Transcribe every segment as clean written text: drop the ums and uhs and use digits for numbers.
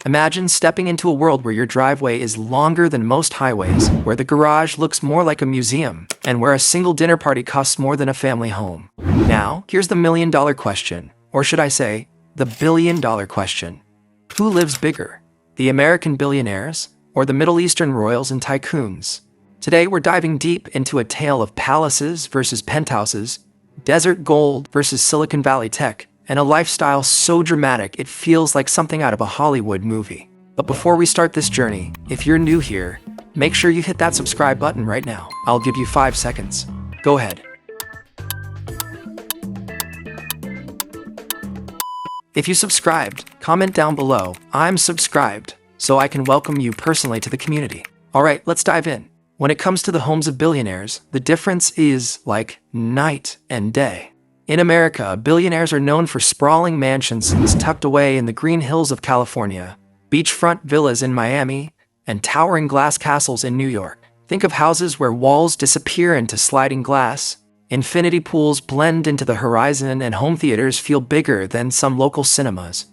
Imagine stepping into a world where your driveway is longer than most highways, where the garage looks more like a museum, and where a single dinner party costs more than a family home. Now, here's the million-dollar question, or should I say, the billion-dollar question. Who lives bigger, the American billionaires or the Middle Eastern royals and tycoons? Today, we're diving deep into a tale of palaces versus penthouses, desert gold versus Silicon Valley tech, and a lifestyle so dramatic it feels like something out of a Hollywood movie. But before we start this journey, if you're new here, make sure you hit that subscribe button right now. I'll give you 5 seconds. Go ahead. If you subscribed, comment down below, "I'm subscribed," so I can welcome you personally to the community. Alright, let's dive in. When it comes to the homes of billionaires, the difference is like night and day. In America, billionaires are known for sprawling mansions tucked away in the green hills of California, beachfront villas in Miami, and towering glass castles in New York. Think of houses where walls disappear into sliding glass, infinity pools blend into the horizon, and home theaters feel bigger than some local cinemas.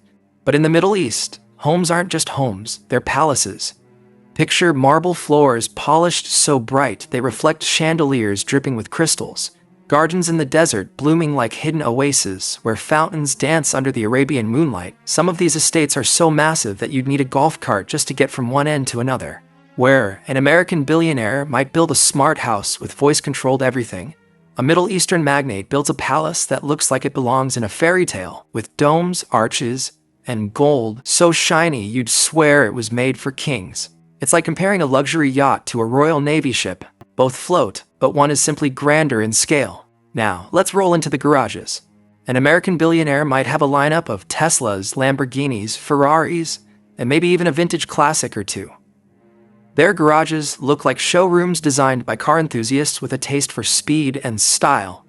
But in the Middle East, homes aren't just homes, they're palaces. Picture marble floors polished so bright they reflect chandeliers dripping with crystals, gardens in the desert blooming like hidden oases where fountains dance under the Arabian moonlight. Some of these estates are so massive that you'd need a golf cart just to get from one end to another. Where an American billionaire might build a smart house with voice-controlled everything, a Middle Eastern magnate builds a palace that looks like it belongs in a fairy tale, with domes, arches, and gold so shiny you'd swear it was made for kings. It's like comparing a luxury yacht to a Royal Navy ship. Both float, but one is simply grander in scale. Now, let's roll into the garages. An American billionaire might have a lineup of Teslas, Lamborghinis, Ferraris, and maybe even a vintage classic or two. Their garages look like showrooms designed by car enthusiasts with a taste for speed and style.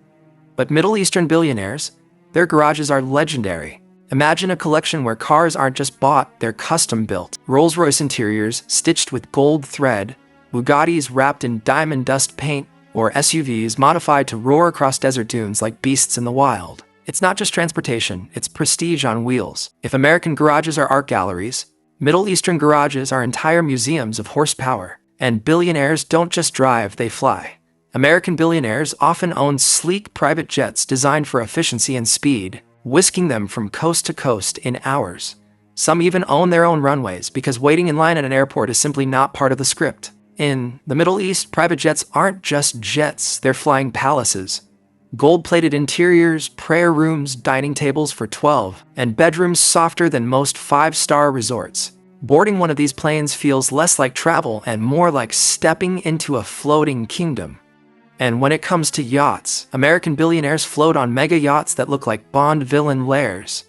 But Middle Eastern billionaires, their garages are legendary. Imagine a collection where cars aren't just bought, they're custom-built. Rolls-Royce interiors stitched with gold thread, Bugattis wrapped in diamond dust paint, or SUVs modified to roar across desert dunes like beasts in the wild. It's not just transportation, it's prestige on wheels. If American garages are art galleries, Middle Eastern garages are entire museums of horsepower. And billionaires don't just drive, they fly. American billionaires often own sleek private jets designed for efficiency and speed, whisking them from coast to coast in hours. Some even own their own runways because waiting in line at an airport is simply not part of the script. In the Middle East, private jets aren't just jets, they're flying palaces. Gold-plated interiors, prayer rooms, dining tables for 12, and bedrooms softer than most 5-star resorts. Boarding one of these planes feels less like travel and more like stepping into a floating kingdom. And when it comes to yachts, American billionaires float on mega yachts that look like Bond villain lairs.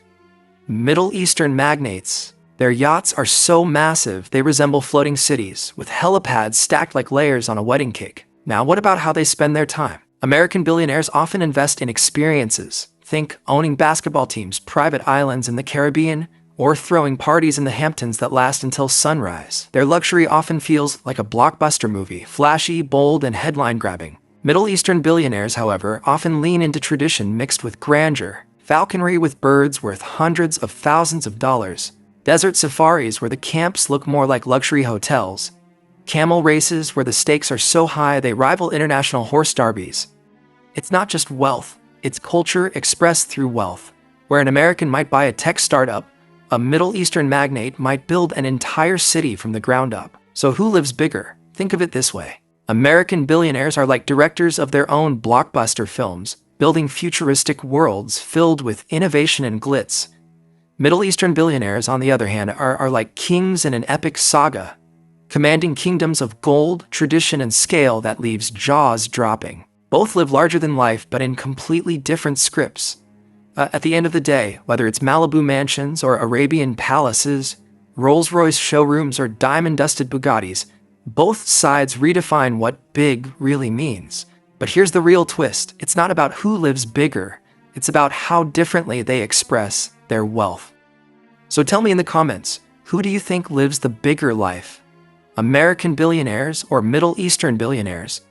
Middle Eastern magnates, their yachts are so massive they resemble floating cities, with helipads stacked like layers on a wedding cake. Now, what about how they spend their time? American billionaires often invest in experiences. Think owning basketball teams, private islands in the Caribbean, or throwing parties in the Hamptons that last until sunrise. Their luxury often feels like a blockbuster movie, flashy, bold, and headline-grabbing. Middle Eastern billionaires, however, often lean into tradition mixed with grandeur. Falconry with birds worth hundreds of thousands of dollars. Desert safaris where the camps look more like luxury hotels. Camel races where the stakes are so high they rival international horse derbies. It's not just wealth, it's culture expressed through wealth. Where an American might buy a tech startup, a Middle Eastern magnate might build an entire city from the ground up. So who lives bigger? Think of it this way. American billionaires are like directors of their own blockbuster films, building futuristic worlds filled with innovation and glitz. Middle Eastern billionaires, on the other hand, are like kings in an epic saga, commanding kingdoms of gold, tradition, and scale that leaves jaws dropping. Both live larger than life, but in completely different scripts. At the end of the day, whether it's Malibu mansions or Arabian palaces, Rolls-Royce showrooms or diamond-dusted Bugattis, both sides redefine what big really means. But here's the real twist. It's not about who lives bigger. It's about how differently they express their wealth. So tell me in the comments, who do you think lives the bigger life? American billionaires or Middle Eastern billionaires?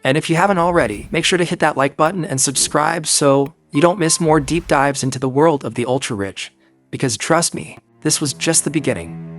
And if you haven't already, make sure to hit that like button and subscribe so you don't miss more deep dives into the world of the ultra-rich. Because trust me, this was just the beginning.